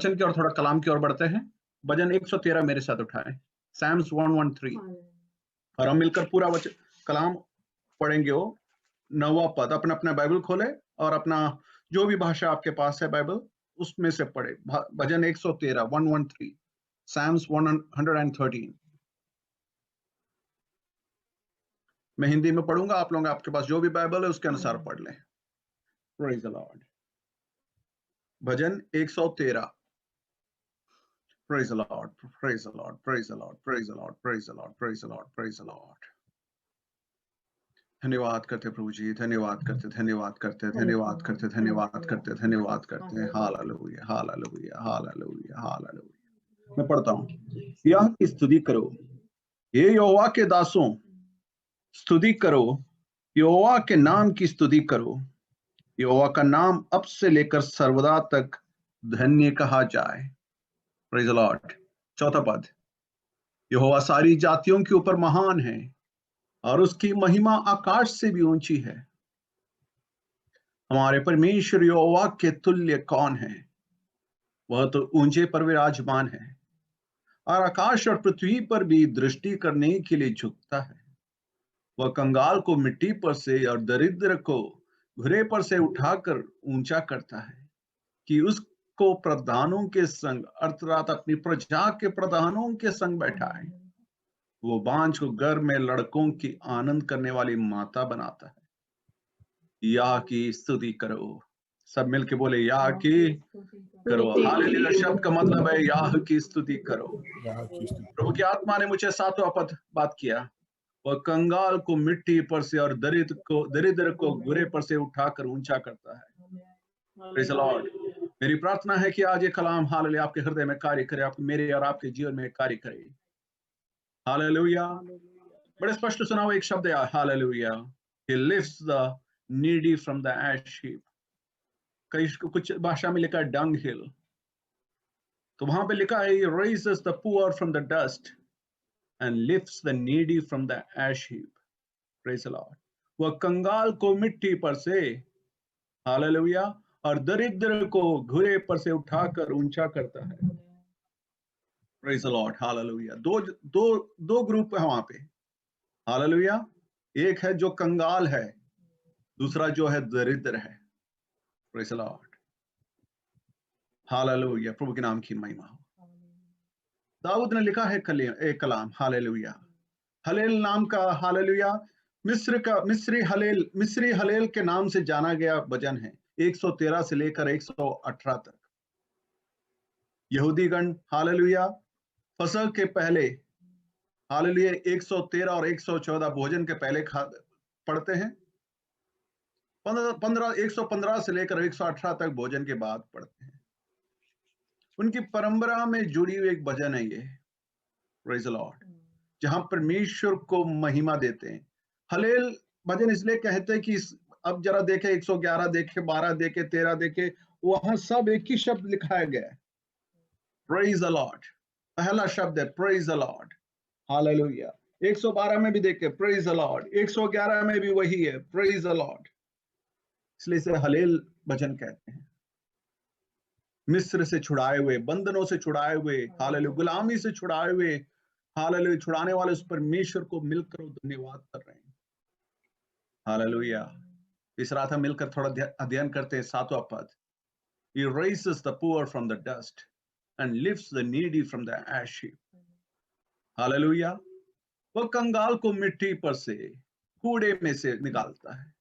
वचन की और थोड़ा कलाम की ओर बढ़ते हैं। भजन 113 मेरे साथ उठाएं, सैम्स 113, और हम मिलकर पूरा वचन कलाम पढ़ेंगे। वो 9वां पद। अपना अपना बाइबल खोले और अपना जो भी भाषा आपके पास है बाइबल उसमें से पढ़े। भजन 113 113, सैम्स 113। मैं हिंदी में पढ़ूंगा, आप लोग आपके पास जो भी बाइबल है उसके अनुसार पढ़ लें। Praise the Lord. Bhajan 113। Praise the Lord, praise the Lord, praise the Lord, praise the Lord, praise the Lord, praise the Lord, praise the Lord. धन्यवाद करते प्रभु जी, धन्यवाद करते, धन्यवाद करते, धन्यवाद करते, धन्यवाद करते, धन्यवाद करते। Hallelujah, hallelujah, hallelujah, hallelujah. मैं पढ़ता हूँ। यह की स्तुति करो, ये यहोवा के दासों, स्तुति करो, यहोवा के नाम की स्तुति करो। यहोवा का नाम अब से लेकर सर्वदा तक धन्य कहा जाए। Praise the Lord. चौथा पद। यहोवा सारी जातियों के ऊपर महान है और उसकी महिमा आकाश से भी ऊंची है। हमारे परमेश्वर यहोवा के तुल्य कौन है? वह तो ऊंचे पर विराजमान है और आकाश और पृथ्वी पर भी दृष्टि करने के लिए झुकता है। वह कंगाल को मिट्टी पर से और दरिद्र को घुरे पर से उठाकर ऊंचा करता है कि उसको प्रधानों के संग अर्थात अपनी प्रजा के प्रधानों के संग बैठाए। वो बांझ को घर में लड़कों की आनंद करने वाली माता बनाता है। या की स्तुति करो। सब मिलके बोले या की करो। हालेलुया शब्द का मतलब है याह की स्तुति करो। प्रभु की आत्मा ने मुझे 7वां पद बात किया। वह कंगाल को मिट्टी पर से और दरिद्र को घुरे पर से उठाकर ऊंचा करता है। Praise the Lord. मेरी प्रार्थना है कि आज ये कलाम हालेलुया आपके हृदय में कार्य करे, आप मेरे और आपके जीवन में कार्य करे। हालेलुया। बड़े स्पष्ट सुना हुआ एक शब्द है hallelujah. He lifts the needy from the ash heap. कई कुछ भाषा में लिखा है dung hill, तो वहां पे लिखा है He raises the poor from the dust and lifts the needy from the ash heap. Praise the Lord. वह कंगाल को मिट्टी पर से हालेलुया और दरिद्र को घुरे पर से उठाकर ऊंचा करता है। Praise the Lord. हालेलुया। दो ग्रुप है वहां पे। हालेलुया। एक है जो कंगाल है, दूसरा जो है दरिद्र है। Praise the Lord. हालेलुया। प्रभु के नाम की महिमा हो। दाऊद ने लिखा है एक कलाम हालेलुया। हलेल नाम का हालेलुया मिस्री हलेल के नाम से जाना गया भजन है। 113 से लेकर 118 तक। यहूदीगण हालेलुया फसह के पहले हालेलुया 113 और 114 भोजन के पहले पढ़ते हैं। 115 से लेकर 118 तक भोजन के बाद पढ़ते हैं। उनकी परंपरा में जुड़ी हुई एक भजन है ये। Praise the Lord. जहां परमेश्वर को महिमा देते हैं। हलेल भजन इसलिए कहते हैं कि अब जरा देखे 111 देखे 12 देखे 13 देखे, वहां सब एक ही शब्द लिखाया गया है, प्रेज द लॉर्ड। पहला शब्द है प्रेज द लॉर्ड। हालेलुया। 112 में भी देखे प्रेज द लॉर्ड, 111 में भी वही है प्रेज द लॉर्ड। इसलिए इसे हलेल भजन कहते हैं। मिस्र से छुड़ाए हुए, बंधनों से छुड़ाए हुए, हालेलुया गुलामी से छुड़ाए हुए, हालेलुया छुड़ाने वाले उस परमेश्वर को मिलकर धन्यवाद कर रहे हैं। हालेलुया। इस रात हम मिलकर थोड़ा अध्ययन करते हैं 7वां पद। He raises the poor from the dust and lifts the needy from the ash heap. Hallelujah. वह कंगाल को मिट्टी पर से कूड़े में से निकालता है।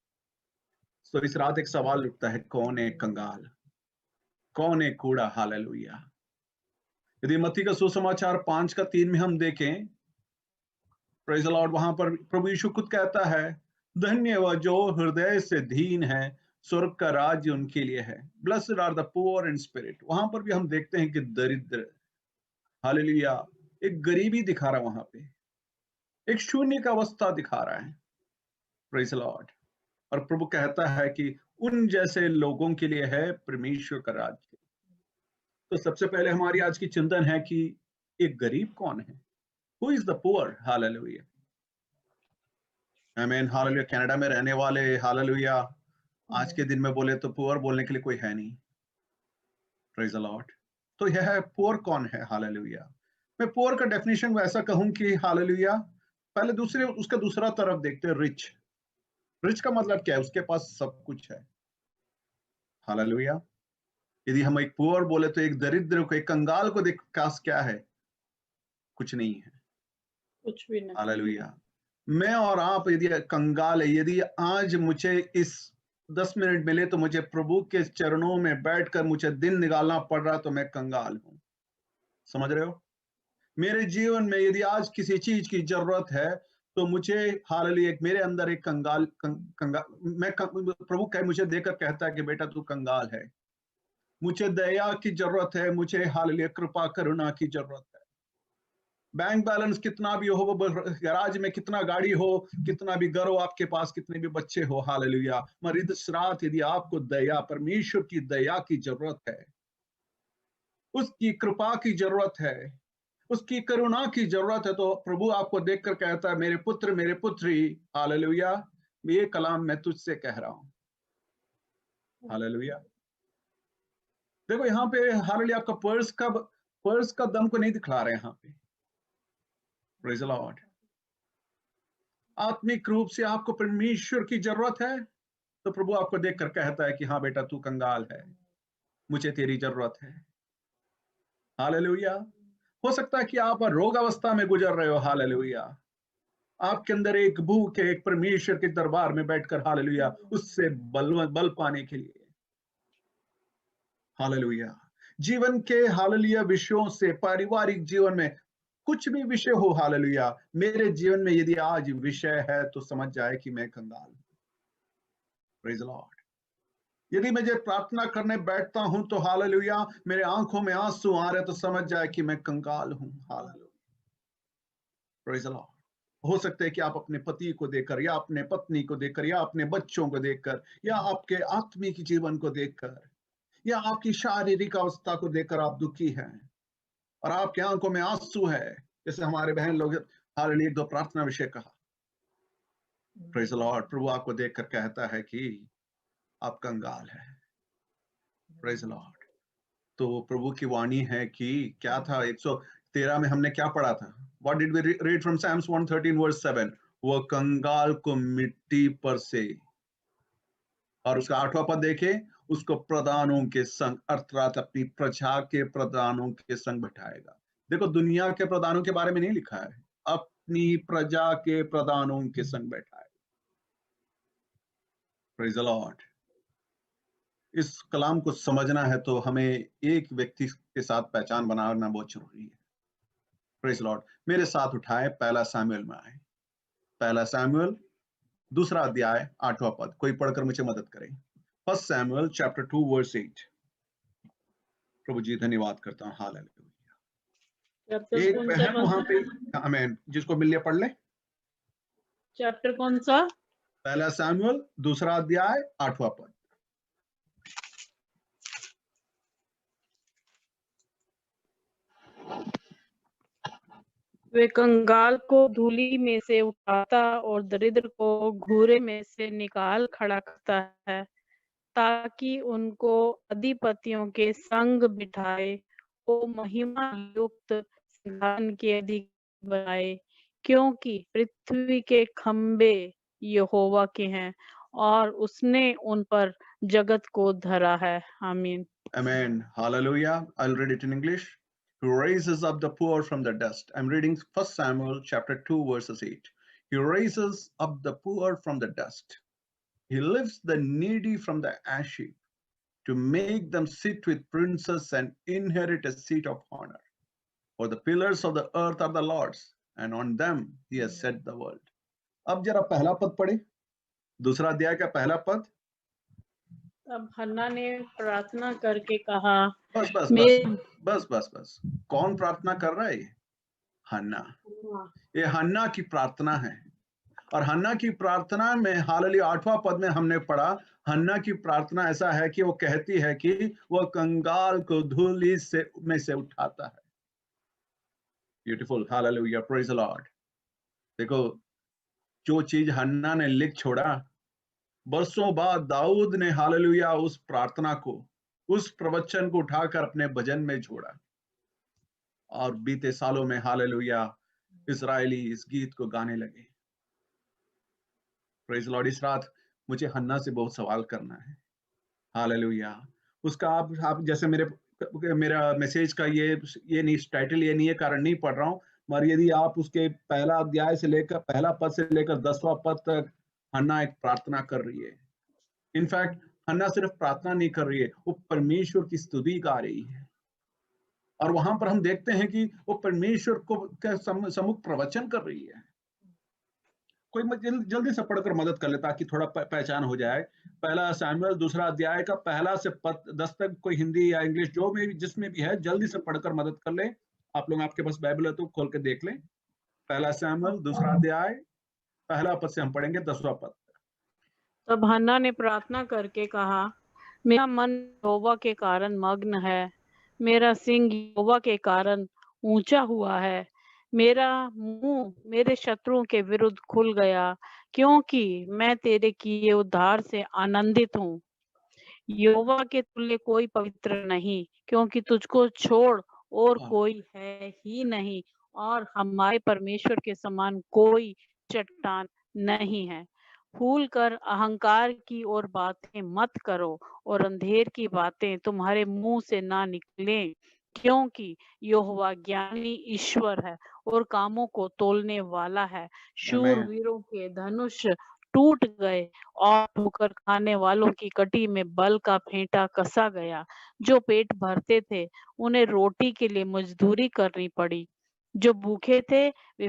तो इस रात एक सवाल उठता है, कौन है कंगाल, कौन है कूड़ा? हालेलुया। यदि मत्ती का सुसमाचार 5:3 में हम देखें, प्रेज द लॉर्ड, वहां पर प्रभु यीशु खुद कहता है, धन्य वह जो हृदय से दीन है, स्वर्ग का राज्य उनके लिए है। Blessed are the poor in spirit. वहां पर भी हम देखते हैं कि दरिद्र, हालेलुया, एक गरीबी दिखा रहा है वहां पे, एक शून्य का अवस्था दिखा रहा है। Praise the Lord. और प्रभु कहता है कि उन जैसे लोगों के लिए है परमेश्वर का राज्य। तो सबसे पहले हमारी आज की चिंतन है कि एक गरीब कौन है? Who is the poor? Hallelujah. आमीन। हालेलुया। कनाडा में रहने वाले हालेलुया आज के दिन में बोले तो पुअर बोलने के लिए कोई है नहीं। Praise the Lord. तो यह है पुअर कौन है? हालेलुया। मैं पुअर का डेफिनेशन वैसा कहूं कि हालेलुया, पहले दूसरे उसका दूसरा तरफ देखते हैं, रिच। रिच का मतलब क्या है? उसके पास सब कुछ है। हालेलुया। यदि हम एक पुअर बोले तो एक दरिद्र को, एक कंगाल को देख कास क्या है? कुछ नहीं है। कुछ भी नहीं। हालेलुया। मैं और आप यदि कंगाल है, यदि आज मुझे इस 10 मिनट मिले तो मुझे प्रभु के चरणों में बैठकर मुझे दिन निकालना पड़ रहा, तो मैं कंगाल हूं। समझ रहे हो? मेरे जीवन में यदि आज किसी चीज की जरूरत है तो मुझे हालेलुया, मेरे अंदर एक प्रभु कह मुझे देकर कहता है कि बेटा तू कंगाल है। मुझे दया की जरूरत है, मुझे हालेलुया कृपा करुणा की जरूरत है। बैंक बैलेंस कितना भी हो, गराज में कितना गाड़ी हो, कितना भी घर हो आपके पास, कितने भी बच्चे हो, हालेलुया, मगर इस रात यदि आपको दया, परमेश्वर की दया की जरूरत है, उसकी कृपा की जरूरत है, उसकी करुणा की जरूरत है, तो प्रभु आपको देखकर कहता है मेरे पुत्र, मेरे पुत्री, हालेलुया, ये कलाम मैं तुझसे कह रहा हूं। हालेलुया। देखो यहाँ पे हालेलुया, आपका पर्स का दम को नहीं दिखला रहे यहाँ पे। Praise the Lord. आत्मिक रूप से आपको परमेश्वर की जरूरत है तो प्रभु आपको देखकर कहता है कि हाँ बेटा तू कंगाल है, मुझे तेरी जरूरत है। हालेलुया। हो सकता है कि आप रोग अवस्था में गुजर रहे हो, हालेलुया, आपके अंदर एक भूख है, एक परमेश्वर के दरबार में बैठकर, हालेलुया, उससे बल पाने के लिए। हालेलुया। जीवन के हालेलुया विषयों से, पारिवारिक जीवन में कुछ भी विषय हो, हालेलुया, मेरे जीवन में यदि आज विषय है तो समझ जाए कि मैं कंगाल हूं। Praise the Lord. यदि मुझे प्रार्थना करने बैठता हूं तो हालेलुया मेरे आंखों में आंसू आ रहे तो समझ जाए कि मैं कंगाल हूं। हालेलुया। Praise the Lord. हो सकता है कि आप अपने पति को देखकर, या अपने पत्नी को देखकर, या अपने बच्चों को देखकर, या आपके आत्मिक जीवन को देखकर, या आपकी शारीरिक अवस्था को देखकर आप दुखी हैं और आपके आंखों में आंसू है, जैसे हमारे बहन लोग हालेलुया दो प्रार्थना विषय कहा। Praise the Lord. प्रभु आपको देखकर कहता है कि आप कंगाल है। Praise the Lord. तो प्रभु की वाणी है कि क्या था 113 में हमने क्या पढ़ा था? What did we read from Psalms 113 verse 7? वो कंगाल को मिट्टी पर से, और उसका 8वां पद देखे, उसको प्रधानों के संग, अर्थात अपनी प्रजा के प्रधानों के संग बैठाएगा। देखो दुनिया के प्रधानों के बारे में नहीं लिखा है, अपनी प्रजा के प्रधानों के संग बैठाएगा। Praise the Lord. इस कलाम को समझना है तो हमें एक व्यक्ति के साथ पहचान बनाना बहुत जरूरी है। Praise Lord. मेरे साथ उठाए, पहला सामुएल में आए। पहला सामुएल 2 अध्याय 8वां पद, कोई पढ़कर मुझे मदद करे। First Samuel chapter 2 verse 8। प्रभु जी धन्यवाद करता हूँ। हालेलुया। चैप्टर एक कौन सा बहन वहां पे, आमीन, जिसको मिल लिया पढ़ ले। चैप्टर कौन सा? पहला सैमुअल 2 अध्याय 8वां पद। वे कंगाल को धूली में से उठाता और दरिद्र को घूरे में से निकाल खड़ा करता है, ताकि उनको अधिपतियों के संग बिठाए, वो महिमा युक्त सिंहासन के अधिकारी बनाए, क्योंकि पृथ्वी के खंबे यहोवा के हैं और उसने उन पर जगत को धरा है। आमीन। Amen. Hallelujah. I'll read it in English. Who raises up the poor from the dust. I'm reading 1 Samuel chapter 2 verses 8. He raises up the poor from the dust. He lifts the needy from the ash heap to make them sit with princes and inherit a seat of honor. For the pillars of the earth are the Lord's, and on them he has set the world. अब जरा पहला पद पढ़े, 2 अध्याय का पहला पद। तब हन्ना ने प्रार्थना करके कहा, बस बस मैं बस बस बस बस। कौन प्रार्थना कर रहा है? हन्ना। ये हन्ना की प्रार्थना है, और हन्ना की प्रार्थना में हालेलुया 8वां पद में हमने पढ़ा, हन्ना की प्रार्थना ऐसा है कि वो कहती है कि वो कंगाल को धूली से में से उठाता है। Beautiful. Hallelujah. Praise the Lord. देखो जो चीज हन्ना ने लिख छोड़ा, बरसों बाद दाऊद ने हालेलुया उस प्रार्थना को, उस प्रवचन को उठाकर अपने भजन में जोड़ा और बीते सालों में हालेलुया इजरायली इस गीत को गाने लगे। Praise Lord. इस रात मुझे हन्ना से बहुत सवाल करना है। हालेलुया। उसका आप जैसे मेरा मैसेज का ये नहीं, टाइटल ये नहीं है, कारण नहीं पढ़ रहा हूं, मगर यदि आप उसके पहला अध्याय से लेकर पहला पद से लेकर 10वां पद तक हन्ना एक प्रार्थना कर रही है। इनफैक्ट हन्ना सिर्फ प्रार्थना नहीं कर रही है, वो परमेश्वर की स्तुति गा रही है। और वहां पर हम देखते हैं कि वो परमेश्वर को सम्मुख प्रवचन कर रही है। कोई जल्दी से पढ़कर मदद कर ले ताकि थोड़ा पहचान हो जाए। पहला सैमुएल 2 अध्याय का पहला से 10 तक, कोई हिंदी या इंग्लिश जो में जिसमें भी है जल्दी से पढ़कर मदद कर ले। आप लोग, आपके पास बाइबल है तो खोल के देख लें। पहला सैमुएल 2 अध्याय पहला पद से हम पढ़ेंगे 10वां पद। तब हन्ना ने प्रार्थना करके कहा, मेरा मन यहोवा के कारण मग्न है, मेरा सिंह यहोवा के कारण ऊंचा हुआ है। मेरा मुंह मेरे शत्रुओं के विरुद्ध खुल गया, क्योंकि मैं तेरे किए उद्धार से आनंदित हूँ। यहोवा के तुल्य कोई पवित्र नहीं, क्योंकि तुझको छोड़ और कोई है ही नहीं, और हमारे परमेश्वर के समान कोई चट्टान नहीं है। भूल कर अहंकार की और बातें मत करो, और अंधेर की बातें तुम्हारे मुंह से ना निकलें, क्योंकि यहोवा ज्ञानी ईश्वर है और कामों को तोलने वाला है। शूरवीरों के धनुष टूट गए और ठोकर खाने वालों की कटी में बल का फेंटा कसा गया। जो पेट भरते थे उन्हें रोटी के लिए मजदूरी करनी पड़ी, जो भूखे थे वे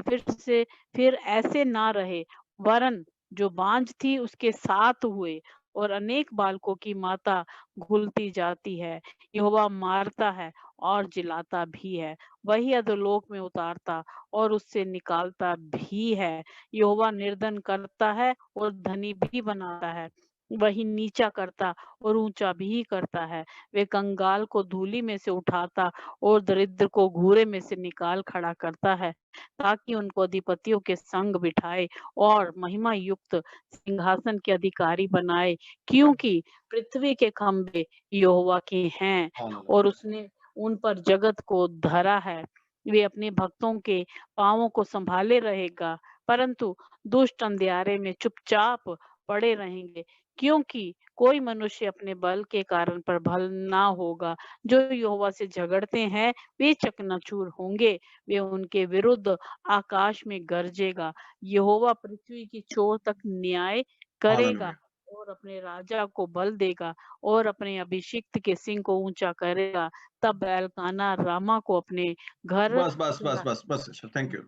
फिर ऐसे ना रहे, वरन जो बांझ थी उसके साथ हुए, और अनेक बालकों की माता घुलती जाती है। यहोवा मारता है और जिलाता भी है, वही अधोलोक में उतारता और उससे निकालता भी है। यहोवा निर्धन करता है और धनी भी बनाता है, वही नीचा करता और ऊंचा भी करता है। वे कंगाल को धूलि में से उठाता और दरिद्र को घूरे में से निकाल खड़ा करता है, ताकि उनको अधिपतियों के संग बिठाए और महिमा युक्त सिंहासन के अधिकारी बनाए। क्योंकि पृथ्वी के खंभे यहोवा के हैं और उसने उन पर जगत को धरा है। वे अपने भक्तों के पांवों को संभाले रहेगा, परंतु दुष्ट अंधियारे में चुपचाप पड़े रहेंगे, क्योंकि कोई मनुष्य अपने बल के कारण प्रबल ना होगा। जो यहोवा से झगड़ते हैं वे चकनाचूर होंगे, वे उनके विरुद्ध आकाश में गरजेगा। यहोवा पृथ्वी की छोर तक न्याय करेगा और अपने राजा को बल देगा और अपने अभिषिक्त के सिंह को ऊंचा करेगा। तब एल्काना रामा को अपने घर बस बस बस बस बस। Thank you.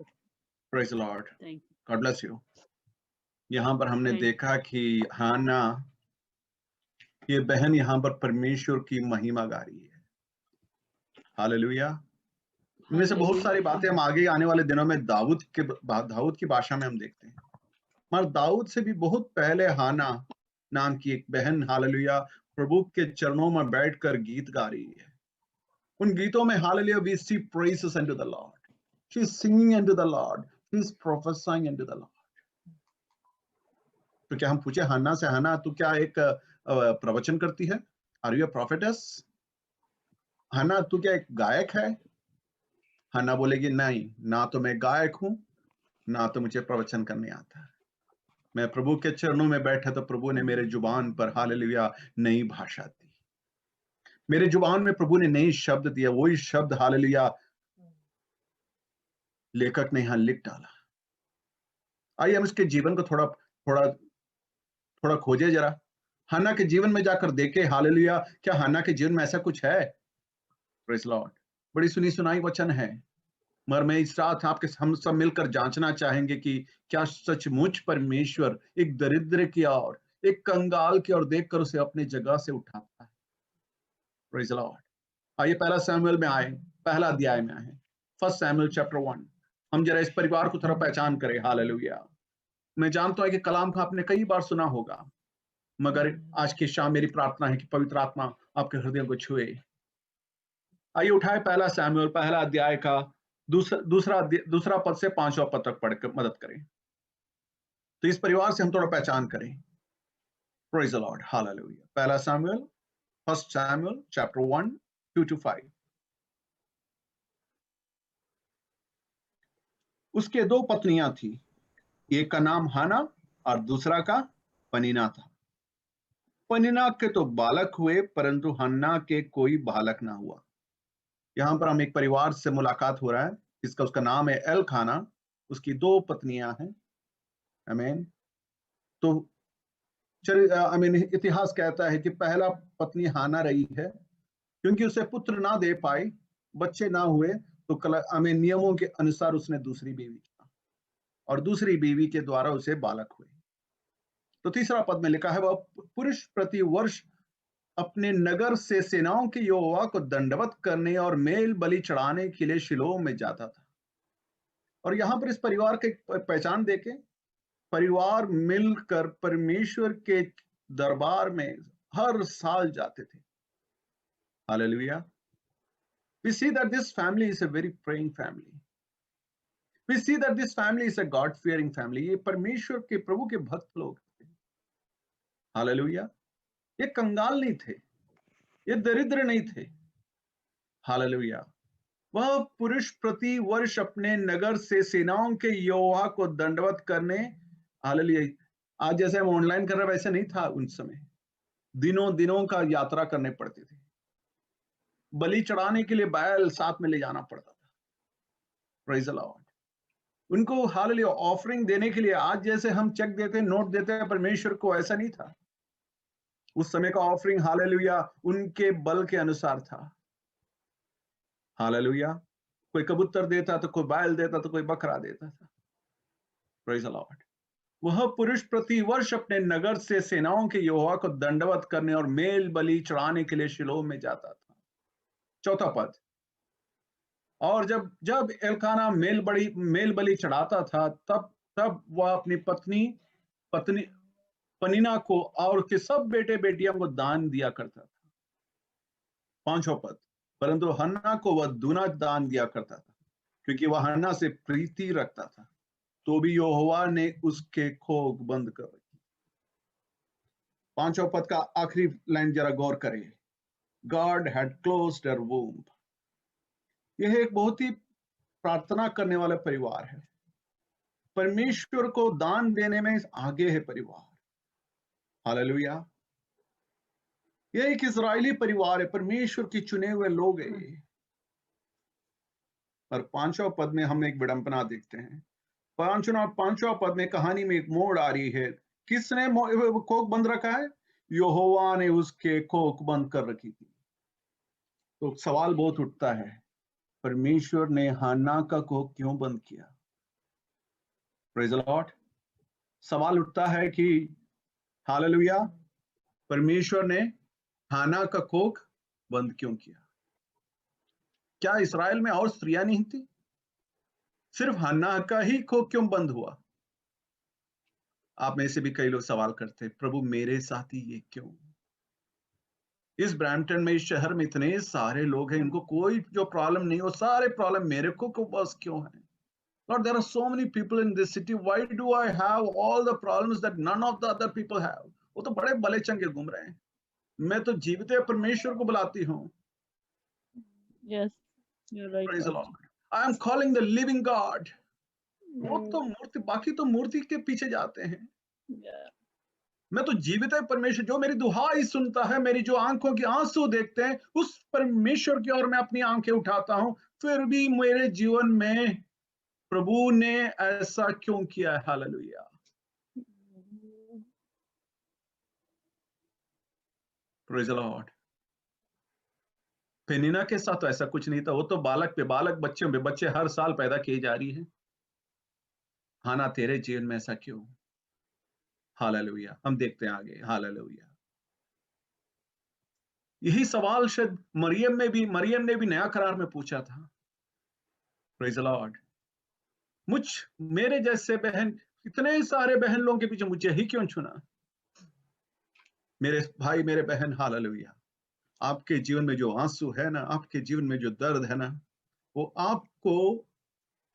Praise the Lord. God bless you. यहाँ पर हमने देखा कि हाना, ये बहन यहाँ पर परमेश्वर की महिमा गा रही है। हालेलुया। इनमें से बहुत सारी बातें हम आगे आने वाले दिनों में दाऊद की भाषा में हम देखते हैं, मगर दाऊद से भी बहुत पहले हाना नाम की एक बहन हालेलुया प्रभु के चरणों में बैठकर गीत गा रही है। उन गीतों में hallelujah we see praises unto the Lord, she is singing unto the Lord, she is professing unto the Lord. तो क्या हम पूछे हाना से, हाना तू क्या एक प्रवचन करती है? आर यू अ प्रोफेटेस? हाना तू क्या एक गायक है? हाना बोलेगी नहीं, ना तो मैं गायक हूं, ना तो मुझे प्रवचन करने आता है। मैं प्रभु के चरणों में बैठा तो प्रभु ने मेरे जुबान पर हालेलुया नई भाषा दी, मेरे जुबान में प्रभु ने नई शब्द दिया। वही शब्द हालेलुया लेखक ने यहां लिख डाला। आइए हम इसके जीवन को थोड़ा थोड़ा थोड़ा खोजे जरा। हन्ना के जीवन में जाकर देखे हालेलुया, क्या हन्ना के जीवन में ऐसा कुछ है? Praise Lord. बड़ी सुनी सुनाई वचन है, मगर मैं इस रात आपके हम सब मिलकर जांचना चाहेंगे कि क्या सचमुच परमेश्वर एक दरिद्र की ओर, एक कंगाल की ओर देखकर उसे अपनी जगह से उठाता है। Praise the Lord. आइए पहला सैमुएल में आए, पहला अध्याय में आए, फर्स्ट सैमुएल चैप्टर 1। हम जरा इस परिवार को थोड़ा पहचान करें। हालेलुया। मैं जानता हूं कि कलाम को आपने कई बार सुना होगा, मगर आज की शाम मेरी प्रार्थना है कि पवित्र आत्मा आपके हृदय को छुए। आइए उठाए पहला सैमुएल पहला अध्याय का दूसरा पद से 5वां पद तक पढ़कर मदद करें, तो इस परिवार से हम थोड़ा पहचान करें। Praise the Lord. हालेलुया। पहला सैमुएल 1 Samuel chapter 1, 2-5। उसके दो पत्नियां थी, एक का नाम हाना और दूसरा का पनीना था। पनीना के तो बालक हुए, परंतु हन्ना के कोई बालक ना हुआ। यहाँ पर हम एक परिवार से मुलाकात हो रहा है, इसका उसका नाम है एलखाना। उसकी दो पत्नियां हैं। आमीन। तो इतिहास कहता है कि पहला पत्नी हाना रही है, क्योंकि उसे पुत्र ना दे पाई, बच्चे ना हुए, तो नियमों के अनुसार उसने दूसरी बीवी की, और दूसरी बीवी के द्वारा उसे बालक हुए। तो तीसरा पद में लिखा है, वह पुरुष प्रति वर्ष अपने नगर से सेनाओं के यहोवा को दंडवत करने और मेल बलि चढ़ाने के लिए शिलोह में जाता था। और यहां पर इस परिवार की पहचान देके, परिवार मिलकर परमेश्वर के दरबार में हर साल जाते थे। Hallelujah. We see that this family is a very praying family. We see that this family is a God fearing family. ये परमेश्वर के प्रभु के भक्त लोग थे। हालेलुया। ये कंगाल नहीं थे, ये दरिद्र नहीं थे। हालेलुया। वह पुरुष प्रति वर्ष अपने नगर से सेनाओं के यहोवा को दंडवत करने, हालेलुया, आज जैसे हम ऑनलाइन कर रहे वैसे नहीं था उन समय। दिनों दिनों का यात्रा करने पड़ते थे। बलि चढ़ाने के लिए बैल साथ में ले जाना पड़ता था। Praise the Lord. उनको हालेलुया ऑफरिंग देने के लिए आज जैसे हम चेक देते हैं, नोट देते हैं परमेश्वर को, ऐसा नहीं था। उस समय का ऑफरिंग हालेलुया उनके बल के अनुसार था। हालेलुया। कोई कबूतर देता तो कोई बैल देता तो कोई बकरा देता था। Praise the Lord. वह पुरुष प्रति वर्ष अपने नगर से सेनाओं के यहोवा को दंडवत करने और मेल बलि चढ़ाने के लिए शिलोह में जाता था। चौथा पद, और जब जब एलकाना मेल बलि चढ़ाता था, तब वह अपनी पत्नी पनीना को और उसके सब बेटे बेटियों को दान दिया करता था। पांचवा पद, परंतु हन्ना को वह दूना दान दिया करता था, क्योंकि वह हन्ना से प्रीति रखता था। तो भी यहोवा ने उसके खोग बंद कर रखी। पांचवा पद का आखिरी लाइन जरा गौर करें, God had closed her womb. यह एक बहुत ही प्रार्थना करने वाला परिवार है। परमेश्वर को दान देने में आगे है परिवार। हालेलुया। यह एक इजरायली परिवार है, परमेश्वर के चुने हुए लोग हैं ये। और पांचवा पद में हम एक विडंबना देखते हैं। पांचवा पद में कहानी में एक मोड़ आ रही है। किसने कोख बंद रखा है? यहोवा ने उसके कोख बंद कर रखी थी। तो सवाल बहुत उठता है, परमेश्वर ने हन्ना का कोख क्यों बंद किया? Praise the Lord. सवाल उठता है कि हालेलुया, परमेश्वर ने हन्ना का कोख बंद क्यों किया? क्या इस्राएल में और स्त्रियां नहीं थी? सिर्फ हन्ना का ही कोख क्यों बंद हुआ? आप में से भी कई लोग सवाल करते हैं, प्रभु मेरे साथ ही ये क्यों? इस ब्रैम्पटन में, इस शहर में इतने सारे लोग हैं, इनको कोई जो प्रॉब्लम नहीं, वो सारे प्रॉब्लम मेरे को बस क्यों है? Lord, there are so many people in this city. Why do I have all the problems that none of the other people have? वो तो बड़े भले चंगे घूम रहे हैं, मैं तो जीवित परमेश्वर को बुलाती हूँ। Yes, you're right. Praise the Pastor. Lord. I am calling the living God. वो तो Mm, मूर्ति, बाकी तो मूर्ति के पीछे जाते हैं। yeah. मैं तो जीवित है परमेश्वर, जो मेरी दुहाई सुनता है, मेरी जो आंखों की आंसू देखते हैं, उस परमेश्वर की ओर मैं अपनी आंखें उठाता हूं। फिर भी मेरे जीवन में प्रभु ने ऐसा क्यों किया है? Hallelujah. Praise the Lord. Peninnah के साथ तो ऐसा कुछ नहीं था, वो तो बालक पे बालक, बच्चों पे बच्चे हर साल पैदा किए जा रही है। हाना, तेरे जीवन में ऐसा क्यों? हालेलुया। हम देखते हैं आगे। हालेलुया। यही सवाल शायद मरियम ने भी नया करार में पूछा था। Praise the Lord. मेरे जैसे बहन, इतने सारे बहन लोगों के पीछे मुझे ही क्यों चुना? मेरे भाई, मेरे बहन, हालेलुया, आपके जीवन में जो आंसू है ना, आपके जीवन में जो दर्द है ना, वो आपको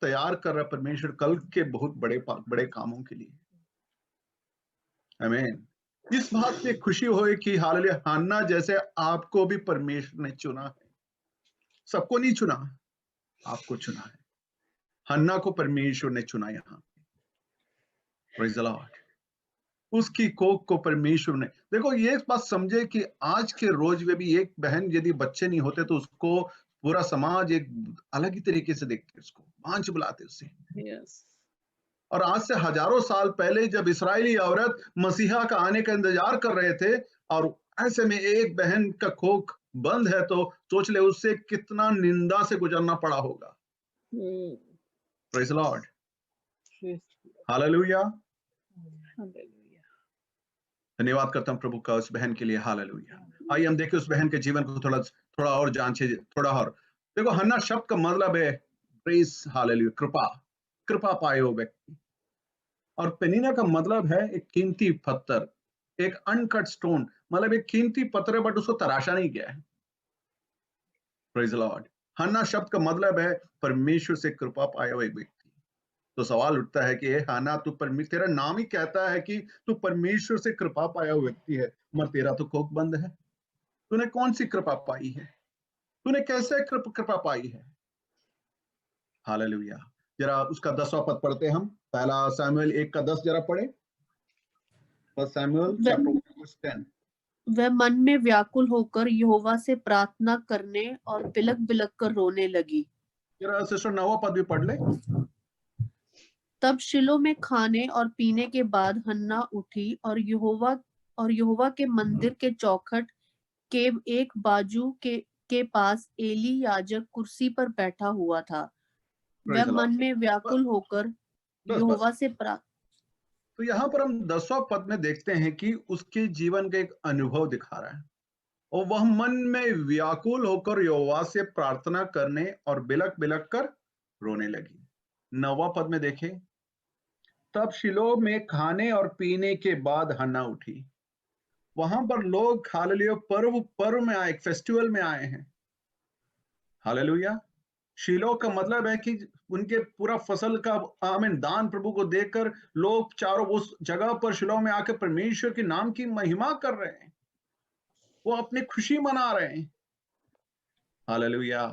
तैयार कर रहा है परमेश्वर कल के बहुत बड़े बड़े कामों के लिए। आमीन। इस बात पे खुशी होए कि हालेलुया, हन्ना जैसे आपको भी परमेश्वर ने चुना है। सबको नहीं चुना, आपको चुना है। हन्ना को परमेश्वर ने चुना यहाँ। Praise the Lord. उसकी कोख को परमेश्वर ने, देखो ये बात समझे कि आज के रोज में भी एक बहन यदि बच्चे नहीं होते तो उसको पूरा समाज एक अलग ही तरीके से देखते, उसको बांझ बुलाते उसे। यस, और आज से हजारों साल पहले जब इस्राएली औरत मसीहा का आने का इंतजार कर रहे थे और ऐसे में एक बहन का कोख बंद है, तो सोच ले उससे कितना निंदा से गुजरना पड़ा होगा। Praise Lord, hallelujah. हालेलुया। धन्यवाद करता हूं प्रभु का उस बहन के लिए, हालेलुया। आइए हम देखें उस बहन के जीवन को थोड़ा और जांचे, थोड़ा और। देखो हन्ना शब्द का मतलब है प्रेज, हालेलुया, कृपा, कृपा पाए हो व्यक्ति। और पेनिना का मतलब है एक कीमती पत्थर, एक अनकट स्टोन, मतलब एक कीमती पत्थर है बट उसको तराशा नहीं गया है। Praise Lord. हन्ना शब्द का मतलब है परमेश्वर से कृपा पाया हुआ एक व्यक्ति। तो सवाल उठता है कि हन्ना, तू परमेश्वर, तेरा नाम ही कहता है कि तू परमेश्वर से कृपा पाया हुआ व्यक्ति है, मगर तेरा तो कोख बंद है। तूने कौन सी कृपा पाई है? तूने कैसे कृपा पाई है? हालेलुया। जरा उसका 10वां पद पढ़ते हम, पहला सैमुएल 1:10 जरा पढ़े। First Samuel chapter 10। वह मन में व्याकुल होकर यहोवा से प्रार्थना करने और बिलक बिलक कर रोने लगी। जरा सिस्टर 9वां पद भी पढ़ ले। तब शिलो में खाने और पीने के बाद हन्ना उठी और यहोवा के मंदिर के चौखट के एक बाजू के पास एली याजक कुर्सी पर बैठा हुआ था। Praise वह the Lord. मन में व्याकुल होकर बस यहोवा से तो यहाँ पर हम 10वां पद में देखते हैं कि उसके जीवन का एक अनुभव दिखा रहा है, और वह मन में व्याकुल होकर यहोवा से प्रार्थना करने और बिलक बिलक कर रोने लगी। 9वां पद में देखें, तब शिलो में खाने और पीने के बाद हन्ना उठी। वहां पर लोग हालेलुया पर्व में आए, फेस्टिवल में आए हैं। हालेलुया। शिलो का मतलब है कि उनके पूरा फसल का आमीन दान प्रभु को देकर लोग चारों उस जगह पर शिलो में आकर परमेश्वर के नाम की महिमा कर रहे हैं, वो अपनी खुशी मना रहे हैं। हालेलुया।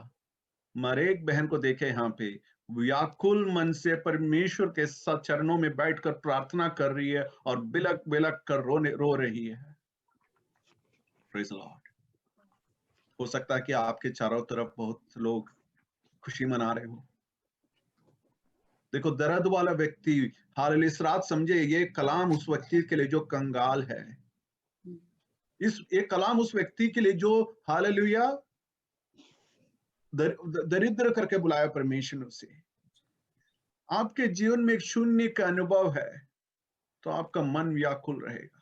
मरेक बहन को देखे यहाँ पे व्याकुल मन से परमेश्वर के चरणों में बैठकर प्रार्थना कर रही है और बिलक बिलक कर रो रही है। Praise Lord. हो सकता है कि आपके चारों तरफ बहुत लोग खुशी मना रहे हो। देखो दर्द वाला व्यक्ति, हालेलुया, इस रात समझे ये कलाम उस व्यक्ति के लिए जो कंगाल है, ये कलाम उस व्यक्ति के लिए जो हालेलुया दरिद्र करके बुलाया परमेश्वर से। आपके जीवन में एक शून्य का अनुभव है तो आपका मन व्याकुल रहेगा।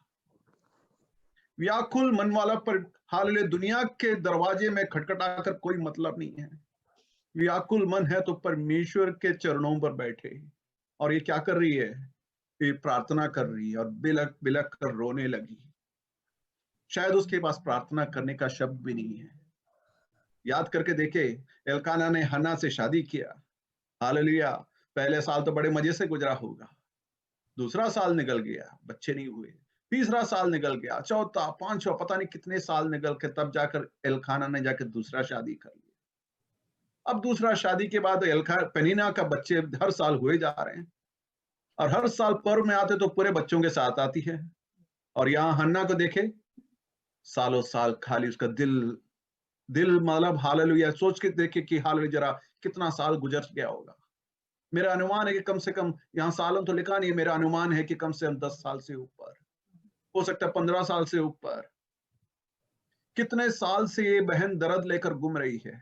व्याकुल मन वाला पर हालेलुया दुनिया के दरवाजे में खटखटाकर कोई मतलब नहीं है। व्याकुल मन है तो परमेश्वर के चरणों पर बैठे, और ये क्या कर रही है? ये प्रार्थना कर रही है और बिलक बिलक कर रोने लगी। शायद उसके पास प्रार्थना करने का शब्द भी नहीं है। याद करके देखे, एल्काना ने हन्ना से शादी किया। हालेलुया। पहले साल तो बड़े मजे से गुजरा होगा, दूसरा साल निकल गया, बच्चे नहीं हुए, तीसरा साल निकल गया, चौथा, पांचवा, पता नहीं कितने साल निकल के तब जाकर एल्काना ने जाकर दूसरा शादी कर लिया। अब दूसरा शादी के बाद पेनिना का बच्चे हर साल हुए जा रहे हैं, और हर साल पर्व में आते तो पूरे बच्चों के साथ आती है। और यहाँ हन्ना को देखे, सालों साल खाली उसका दिल मतलब हालेलुया सोच के देखे कि हालेलुया जरा कितना साल गुजर गया होगा। मेरा अनुमान है कि कम से कम, यहाँ सालों तो लिखा नहीं है, मेरा अनुमान है कि कम से कम 10 साल से ऊपर, हो सकता है 15 साल से ऊपर। कितने साल से ये बहन दर्द लेकर घूम रही है।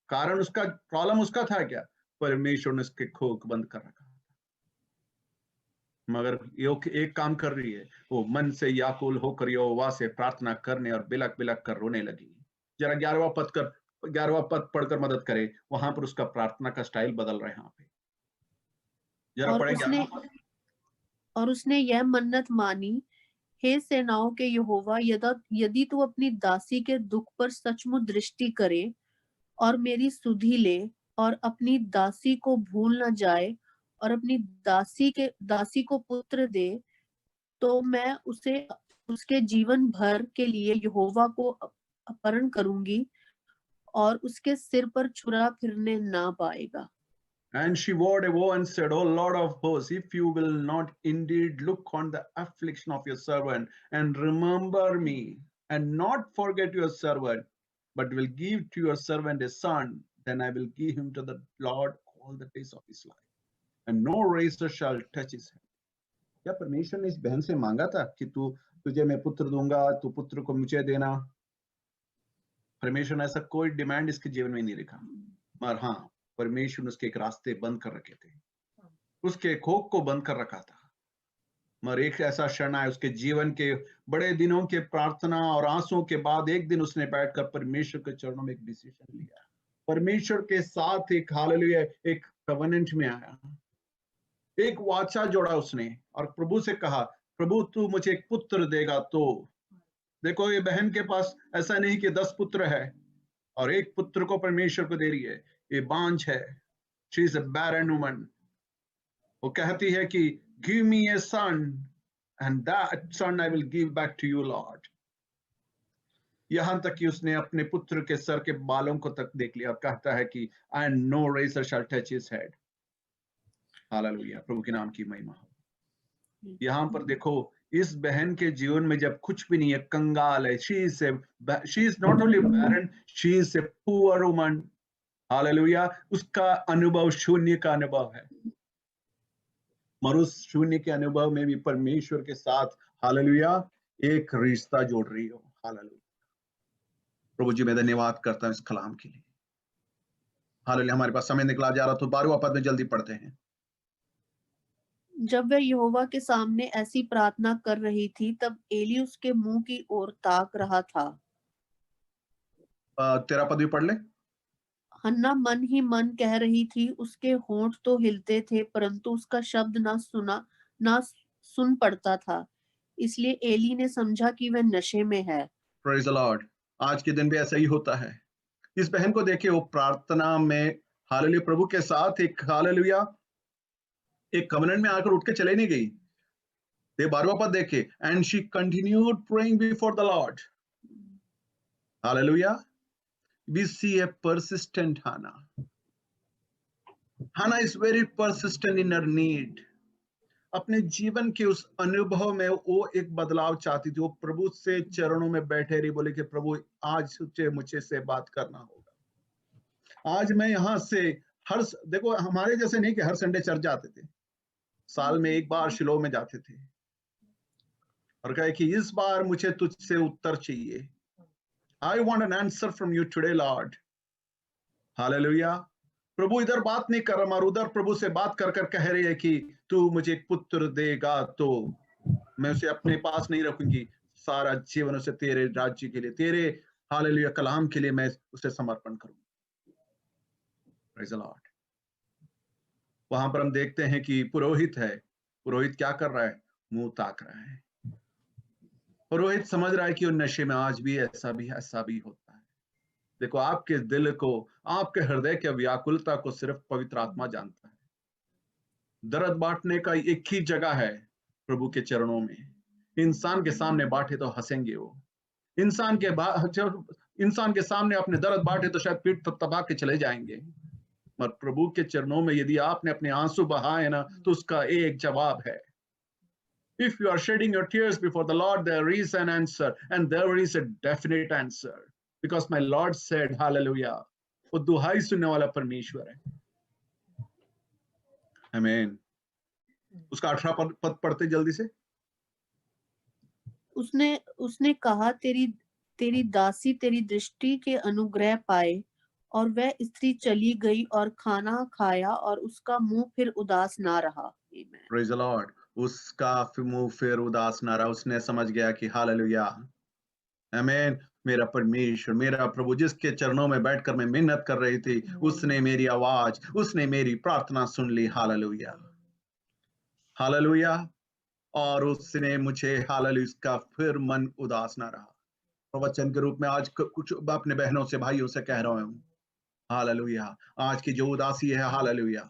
कारण उसका प्रॉब्लम उसका था क्या? परमेश्वर ने उसके खोक बंद कर रखा। मगर ये एक काम कर रही है, वो मन से याकुल होकर यहोवा से प्रार्थना करने और बिलक बिलक कर रोने लगी। जरा 11वां पद पढ़कर मदद करे, वहां पर उसका प्रार्थना का स्टाइल बदल रहा है। यहाँ पे जरा पढ़े। और उसने यह मन्नत मानी, हे सेनाओं के यहोवा, यदि तू अपनी दासी के दुख पर सचमुच दृष्टि करे और मेरी सुधि ले और अपनी दासी को भूल न जाए और अपनी दासी को पुत्र दे, तो मैं उसके जीवन भर के लिए यहोवा को अपहरण करूंगी और उसके सिर पर छुरा फिरने ना पाएगा। And she vowed a vow and said, O Lord of hosts, if you will not indeed look on the affliction of your servant and remember me and not forget your servant, but will give to your servant a son, then I will give him to the Lord all the days of his life, and no razor shall touch his head. क्या परमेश्वर ने इस बहन से मांगा था कि तुझे मैं पुत्र दूंगा, तू पुत्र को मुझे देना? परमेश्वर ने ऐसा कोई डिमांड इसके जीवन में नहीं लिखा, मगर हाँ, परमेश्वर ने उसके एक रास्ते बंद कर रखे थे, उसके खोक को बंद कर रखा था। मगर एक ऐसा क्षण आया उसके जीवन के बड़े दिनों के प्रार्थना और आंसुओं के बाद एक दिन उसने बैठकर परमेश्वर के चरणों में एक डिसीजन लिया, परमेश्वर के साथ एक हालेलुया एक कवेनेंट में आया, एक वाचा जोड़ा उसने और प्रभु से कहा, प्रभु तू मुझे एक पुत्र देगा तो। देखो ये बहन के पास ऐसा नहीं कि 10 पुत्र है और एक पुत्र को परमेश्वर को दे रही है, ये बांझ है, she is a barren woman. वो कहती है कि give me a son and that son I will give back to you Lord. यहां तक कि उसने अपने पुत्र के सर के बालों को तक देख लिया और कहता है कि and no razor shall touch his head. Hallelujah, प्रभु के नाम की महिमा हो। यहां पर देखो इस बहन के जीवन में जब कुछ भी नहीं है, कंगाल है, she is not only barren, she is a poor woman. Hallelujah, उसका अनुभव शून्य का अनुभव है, मगर उस शून्य के अनुभव में भी परमेश्वर के साथ हालेलुया एक रिश्ता जोड़ रही हो। हालेलुया, प्रभु जी मैं धन्यवाद करता हूं इस कलाम के लिए। हालेलुया, हमारे पास समय निकला जा रहा, तो 12वां पद में जल्दी पढ़ते हैं। जब वह यहोवा के सामने ऐसी प्रार्थना कर रही थी, तब एली उसके मुंह की ओर ताक रहा था। 13 पद भी पढ़ ले। हन्ना मन ही मन कह रही थी, उसके होंठ तो हिलते थे परंतु उसका शब्द ना सुन पड़ता था, इसलिए एली ने समझा कि वह नशे में है। Praise the Lord. आज के दिन भी ऐसा ही होता है। इस बहन को देखिए, वो प्रार्थना में हालेलुया प्रभु के साथ एक हालेलुया एक कवनेंट में आकर उठ के चले नहीं गई। 12वां पद देखिए, and she continued praying before the Lord. Hallelujah, we see a persistent Hannah. Hannah is very persistent in her need. अपने जीवन के उस अनुभव में वो एक बदलाव चाहती थी। वो प्रभु से चरणों में बैठे रही, बोले कि प्रभु आज मुझे से बात करना होगा। आज मैं यहाँ से देखो हमारे जैसे नहीं कि हर संडे चर्च जाते थे, साल में एक बार शिलो में जाते थे और कहे कि इस बार मुझे तुझसे उत्तर चाहिए। I want an answer from you today, Lord. Hallelujah. प्रभु इधर बात नहीं कर रहा, उधर प्रभु से बात कर कर कह रही है कि तू मुझे एक पुत्र देगा तो मैं उसे अपने पास नहीं रखूंगी, सारा जीवन उसे तेरे राज्य के लिए, तेरे हालेलुया कलाम के लिए मैं उसे समर्पण करूंगी। Praise the Lord. वहां पर हम देखते हैं कि पुरोहित है, पुरोहित क्या कर रहा है? मुंह ताक रहा है। पुरोहित समझ रहा है कि वो नशे में आज भी ऐसा भी होता है। देखो आपके दिल को, आपके हृदय के व्याकुलता को सिर्फ पवित्र आत्मा जानता है। दर्द बांटने का एक ही जगह है, प्रभु के चरणों में। इंसान के सामने बांटे तो हंसेंगे वो, इंसान के सामने अपने दर्द बांटे तो शायद पीठ तबा के चले जाएंगे, मगर प्रभु के चरणों में यदि आपने अपने आंसू बहाए ना तो उसका एक जवाब है। If you are shedding your tears before the Lord, there is an answer, and there is a definite answer, because my Lord said, Hallelujah. वो दुहाई सुनने वाला परमेश्वर है। आमीन। उसका 18 पद पढ़ते जल्दी से। उसने कहा, तेरी दासी तेरी दृष्टि के अनुग्रह पाए, और वह स्त्री चली गई और खाना खाया और उसका मुंह फिर उदास ना रहा। Amen. Praise the Lord. उसका मुंह फिर उदास ना रहा। उसने समझ गया कि हालेलुया, आमीन, मेरा परमेश्वर, मेरा प्रभु जिसके चरणों में बैठकर मैं मेहनत कर रही थी, उसने मेरी आवाज, उसने मेरी प्रार्थना सुन ली। Hallelujah, hallelujah. और उसने मुझे हालेलुया, इसका फिर मन उदास ना रहा। प्रवचन के रूप में आज कुछ अपने बहनों से भाइयों से कह रहा हूं, हालेलुया, आज की जो उदासी है, हालेलुया,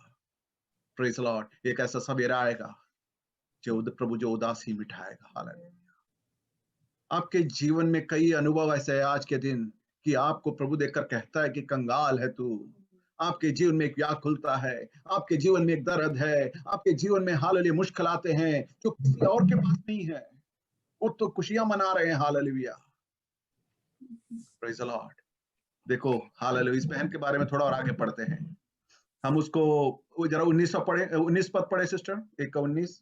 प्रेज द लॉर्ड, एक ऐसा सवेरा आएगा जो प्रभु जो उदासी मिटाएगा। हालेलुया, आपके जीवन में कई अनुभव ऐसे है आज के दिन कि आपको प्रभु देखकर कहता है कि कंगाल है तू। आपके जीवन में एक व्याकुलता है, आपके जीवन में एक दर्द है, आपके जीवन में हालेलुया मुश्किलातें हैं जो किसी और के पास नहीं है। वो तो खुशियां मना रहे हैं, हालेलुया, प्रेज द लॉर्ड। देखो हालेलुया, इस बहन के बारे में थोड़ा और आगे पढ़ते हैं हम उसको। जरा 19 पढ़े, 19 पद पढ़े सिस्टर, 1 का 19।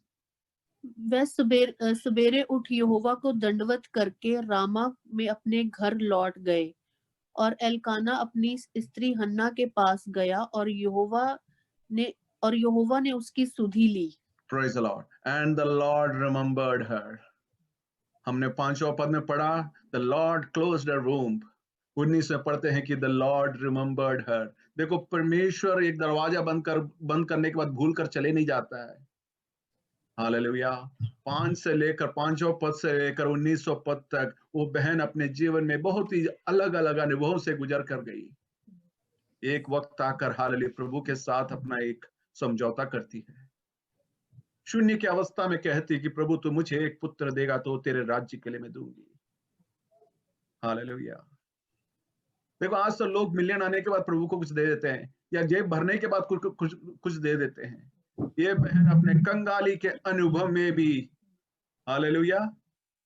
वह सवेरे उठ यहोवा को दंडवत करके रामा में अपने घर लौट गए और एल्काना अपनी स्त्री हन्ना के पास गया और यहोवा ने उसकी सुधि ली। Praise the Lord. And the Lord remembered her. हमने 5वां पद में पढ़ा, the Lord closed her womb. 19 में पढ़ते हैं कि the Lord remembered her. देखो परमेश्वर एक दरवाजा बंद करने के बाद भूल कर चले नहीं जाता है। हालेलुया। 5 से लेकर 5वां पद से लेकर 19वां पद तक वो बहन अपने जीवन में बहुत ही अलग अलग अनुभवों से गुजर कर गई। एक वक्त आकर हालेलुया प्रभु के साथ अपना एक समझौता करती है। शून्य की अवस्था में कहती कि प्रभु तू मुझे एक पुत्र देगा तो तेरे राज्य के लिए मैं दूंगी। हालेलुया। देखो आज तो लोग मिलियन आने के बाद प्रभु को कुछ दे देते हैं या जेब भरने के बाद कुछ दे देते हैं। ये बहन अपने कंगाली के अनुभव में भी, हालेलुया,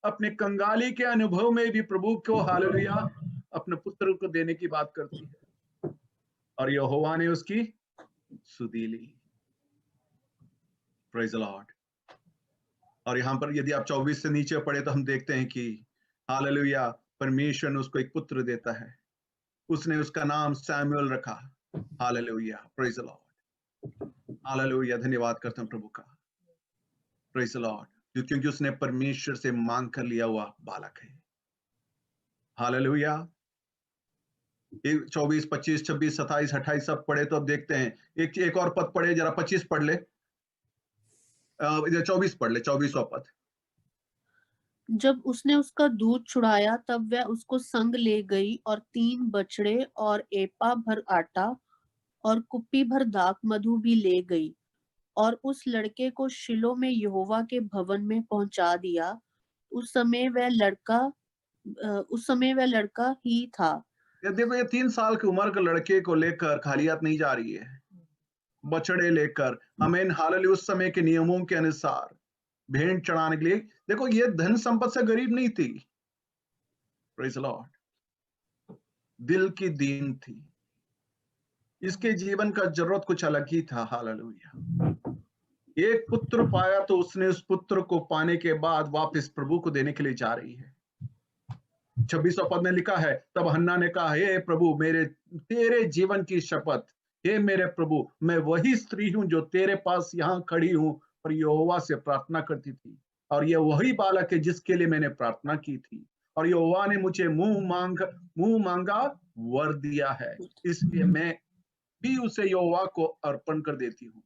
अपने कंगाली के अनुभव में भी प्रभु को, हालेलुया, अपने पुत्र को देने की बात करती है और यहोवा ने उसकी सुधि ली। Praise the Lord. और यहाँ पर यदि आप 24 से नीचे पढ़े तो हम देखते हैं कि हालेलुया परमेश्वर ने उसको एक पुत्र देता है। उसने उसका नाम सैमुअल रखा। Hallelujah, praise the Lord, hallelujah. धन्यवाद करता हूं प्रभु का, प्रेज द लॉर्ड, क्योंकि उसने परमेश्वर से मांग कर लिया हुआ बालक है। हालेलुया। 24, 25, 26, 27, 28 सब पढ़े तो अब देखते हैं एक और पद पढ़े, जरा 25 पढ़ ले, 24 पढ़ ले, 24वां पद। जब उसने उसका दूध छुड़ाया तब वह उसको संग ले गई और 3 बछड़े और एपा भर आटा और कुप्पी भर दाख मधु भी ले गई और उस लड़के को शिलो में यहोवा के भवन में पहुंचा दिया। उस समय वह लड़का ही था। देखो ये 3 साल की उम्र के लड़के को लेकर खाली हाथ नहीं जा रही है, बछड़े लेकर। हमें हालेलुया उस समय के नियमों के अनुसार भेंट चढ़ाने के लिए। देखो ये धन संपत्ति से गरीब नहीं थी, प्रेज द लॉर्ड, दिल की दीन थी। इसके जीवन का जरूरत कुछ अलग ही था। हालेलुया। एक पुत्र पाया तो उसने उस पुत्र को पाने के बाद वापस प्रभु को देने के लिए जा रही है। 26वां पद में लिखा है, तब हन्ना ने कहा, हे प्रभु मेरे तेरे जीवन की शपथ, हे मेरे प्रभु, मैं वही स्त्री हूं जो तेरे पास यहाँ खड़ी हूं और यहोवा से प्रार्थना करती थी, और यह वही बालक है जिसके लिए मैंने प्रार्थना की थी, और यहोवा ने मुझे मुंह मांगा वर दिया है, इसलिए मैं भी उसे यहोवा को अर्पण कर देती हूँ।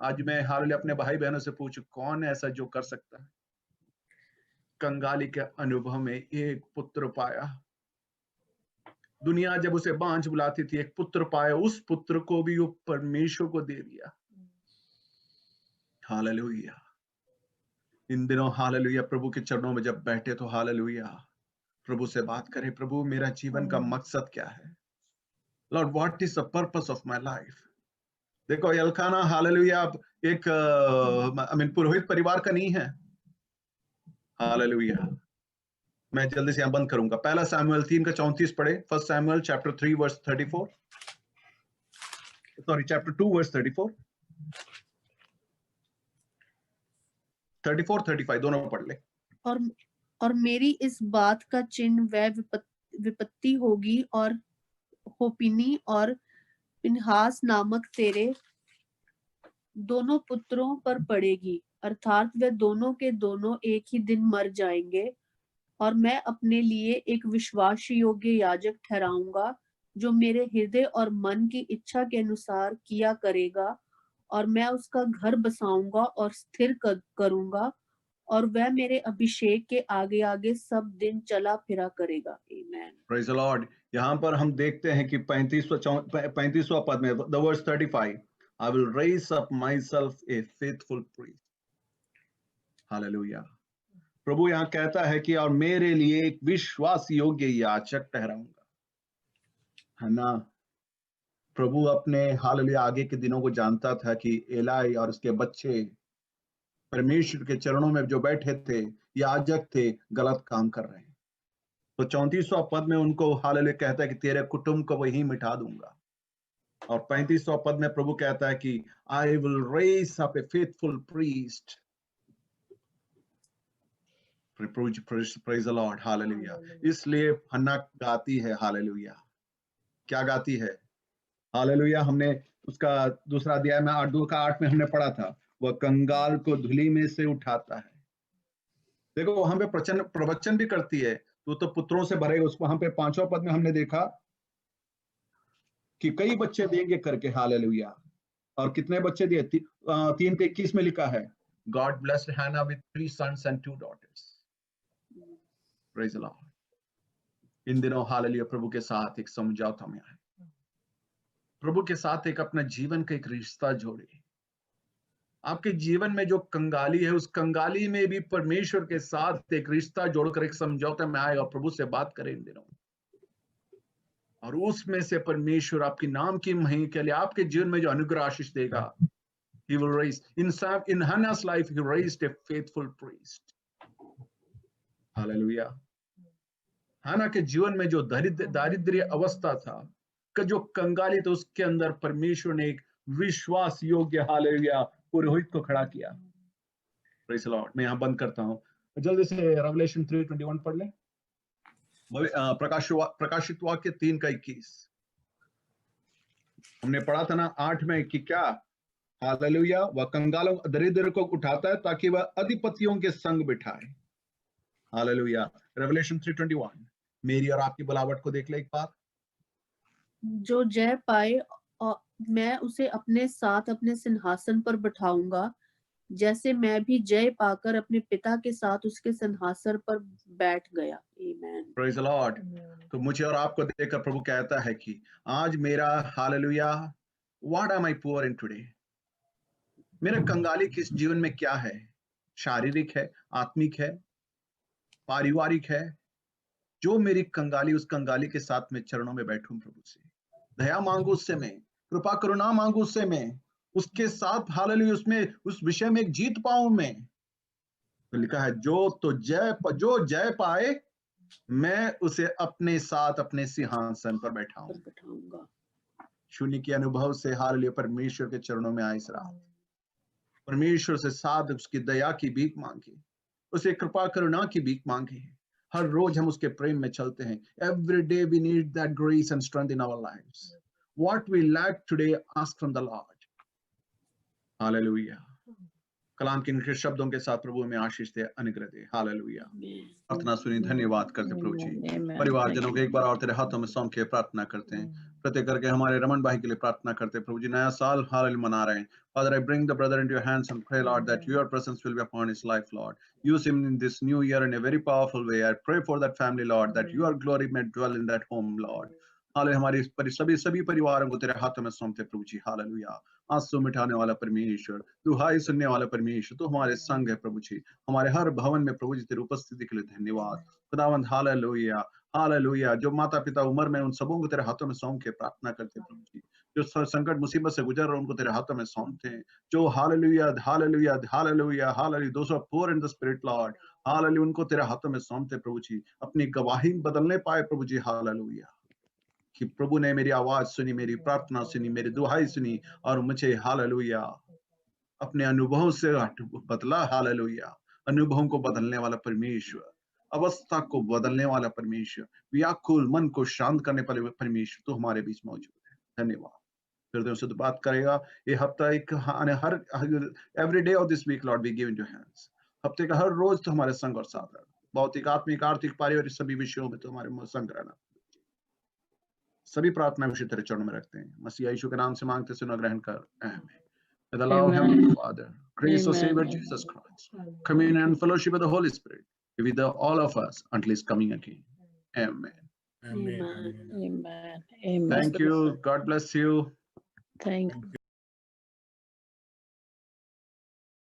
आज मैं हालेलुया अपने भाई बहनों से पूछूं, कौन ऐसा जो कर सकता है? कंगाली के अनुभव में एक पुत्र पाया। दुनिया जब उसे बांझ बुलाती थी, एक पुत्र पाया, उस पुत्र को भी वो परमेश्वर को दे दिया। हालेलुया। इन दिनों हालेलुया प्रभु के चरणों में जब बैठे तो हालेलुया प्रभु से बात करें, प्रभु मेरा जीवन का मकसद क्या है? Lord what is the purpose of my life? देखो एल्काना हालेलुया एक पुरोहित परिवार का नहीं है। हालेलुया। मैं जल्दी से यहां बंद करूंगा। पहला सैमुएल 3 का 34 पढ़े। First Samuel chapter 3 verse 34, sorry chapter 2 verse 34, 34 35 दोनों पढ़ ले। और मेरी इस बात का चिन्ह वह विपत्ति होगी और होपिनी और पिनहास नामक तेरे दोनों पुत्रों पर पड़ेगी, अर्थात वे दोनों के दोनों एक ही दिन मर जाएंगे, और मैं अपने लिए एक विश्वास योग्य याजक ठहराऊंगा जो मेरे हृदय और मन की इच्छा के अनुसार किया करेगा, और मैं उसका घर बसाऊंगा और स्थिर करूंगा, और वह मेरे अभिषेक के आगे आगे सब दिन चला फिरा करेगा। आमीन। Praise the Lord. यहाँ पर हम देखते हैं कि 35वां पद में the verse 35, I will raise up myself a faithful priest. Hallelujah. प्रभु यहाँ कहता है कि और मेरे लिए एक विश्वास योग्य याचक ठहराऊंगा, है ना। प्रभु अपने हालेलुया आगे के दिनों को जानता था कि एलाई और उसके बच्चे परमेश्वर के चरणों में जो बैठे थे, याजक थे, गलत काम कर रहे हैं। तो 34वां पद में उनको हालेलुया कहता है कि तेरे कुटुंब को वही मिटा दूंगा। और 35वां पद में प्रभु कहता है कि I will raise up a faithful priest. Praise the Lord, hallelujah. इसलिए हन्ना गाती है हालेलुया। क्या गाती है? हालेलुया। हमने उसका दूसरा अध्याय में 8:2 में हमने पढ़ा था, वह कंगाल को धूलि में से उठाता है। देखो वहां पे प्रवचन भी करती है, तो पुत्रों से भरेगा। उसको वहां पे 5वां पद में हमने देखा कि कई बच्चे देंगे करके, हालेलुया। और कितने बच्चे दिए? 3:21 में लिखा है, God blessed Hannah with 3 sons and 2 daughters। Praise the Lord. इन दिनों हालेलुया प्रभु के साथ एक समझौता में आए, प्रभु के साथ एक अपना जीवन का एक रिश्ता जोड़े। आपके जीवन में जो कंगाली है, उस कंगाली में भी परमेश्वर के साथ एक रिश्ता जोड़कर एक समझौते में आएगा, प्रभु से बात करें इन दिनों। और उसमें से परमेश्वर आपकी नाम की महिमा के लिए आपके जीवन में जो अनुग्रह आशीष देगा, he will raise in Hannah's life he raised a faithful priest। Hallelujah. Hannah के जीवन में जो दारिद्र्य अवस्था था, का जो कंगाली था, उसके अंदर परमेश्वर ने एक विश्वास योग्य हालेलुया पुरोहित को खड़ा किया। Praise the Lord. मैं यहाँ बंद करता हूँ, जल्दी से रेवलेशन 3:21 पढ़ लें। प्रकाशित वाक्य 3:21 हमने पढ़ा था ना 8 में कि क्या? हालेलुया। वह कंगालों दरिद्र को उठाता है ताकि वह अधिपतियों के संग बिठाए। हालेलुया। रेवलेशन 3:21 मेरी और आपकी बुलावट को देख ले एक बार। जो जय पाए और मैं उसे अपने साथ अपने सिंहासन पर बिठाऊंगा, जैसे मैं भी जय पाकर अपने पिता के साथ उसके सिंहासन पर बैठ गया। आमीन। Praise the Lord. तो मुझे और आपको देखकर प्रभु कहता है कि आज मेरा hallelujah, what am I poor in today. मेरा कंगाली किस जीवन में क्या है? शारीरिक है, आत्मिक है, पारिवारिक है। जो मेरी कंगाली, उस कंगाली के साथ मैं चरणों में बैठूं, प्रभु से दया मांगू, उससे मैं कृपा करुणा मांगू, उससे मैं उसके साथ हालेलुया उसमें उस विषय में एक जीत पाऊं मैं। तो लिखा है जो जय पाए मैं उसे अपने साथ अपने सिंहासन पर बैठाऊंगा। शून्य के अनुभव से हालेलुया परमेश्वर के चरणों में आए इस रात, परमेश्वर से साथ उसकी दया की भीख मांगी, उसे कृपा करुणा की भीख मांगी। हर रोज हम उसके प्रेम में चलते हैं। Every day we need that grace and strength in our lives. What we lack today ask from the Lord. Hallelujah. कलाम के शब्दों के साथ प्रभु में आशीष दे, अनुग्रह दे। हालेलुया। प्रार्थना सुनी, धन्यवाद करते प्रभु जी। परिवारजनों को एक बार और तेरे हाथों में सौंप के प्रार्थना करते हैं। प्रत्येक करके हमारे रमन भाई के लिए प्रार्थना करते हैं प्रभु जी। नया साल हालेलुया मना रहे हैं। Father, I bring the brother into your hands and pray, Lord, that your presence will be upon his life, Lord. Use him in this new year in a very powerful way. I pray for that family, Lord, that your glory may dwell in that home, Lord. Hallelujah. हमारे सभी परिवारों को तेरे हाथों में सौंपते प्रभु जी। Hallelujah. आंसू मिटाने वाला परमेश्वर, दुहाई सुनने वाला परमेश्वर, तो हमारे संग है प्रभु जी। हमारे हर भवन में प्रभु जी तेरी उपस्थिति के लिए धन्यवाद खुदावंद। हालेलुया। हालेलुया। जो माता पिता उम्र में, उन सबों को तेरे हाथों में सौंप के प्रार्थना करते प्रभु जी। जो संकट मुसीबत से गुजर रहे उनको तेरे हाथों में सौंपते हैं। जो hallelujah hallelujah hallelujah hallelujah those are poor in the spirit Lord, hallelujah, उनको तेरे हाथों में सौंपते प्रभु जी। अपनी गवाही बदलने पाए प्रभु जी। हालेलुया। कि प्रभु ने मेरी आवाज सुनी, मेरी प्रार्थना सुनी, मेरी दुहाई सुनी और मुझे हालेलुया अपने अनुभवों से बदला। हालेलुया। अनुभवों को बदलने वाला परमेश्वर, अवस्था को बदलने वाला परमेश्वर, व्याकुल मन को शांत करने वाले परमेश्वर तो हमारे बीच मौजूद है। धन्यवाद। फिर से तो बात करेगा ये हफ्ता एक हर every day of this week Lord we give into hands. हफ्ते का हर रोज तो हमारे संग और साथ रहना, भौतिक आत्मिक आर्थिक पारिवारिक सभी विषयों में तो हमारे संग रहना। सभी प्रार्थना विषय तेरे चरणों में रखते हैं, मसीह यीशु के नाम से मांगते सुनो, ग्रहण कर। आमीन। May the love of Heavenly Father, grace of Savior Jesus Christ, communion and fellowship of the Holy Spirit be with all of us until His coming again. Amen. Amen. Amen. Amen. Thank you. God bless you. Thank you.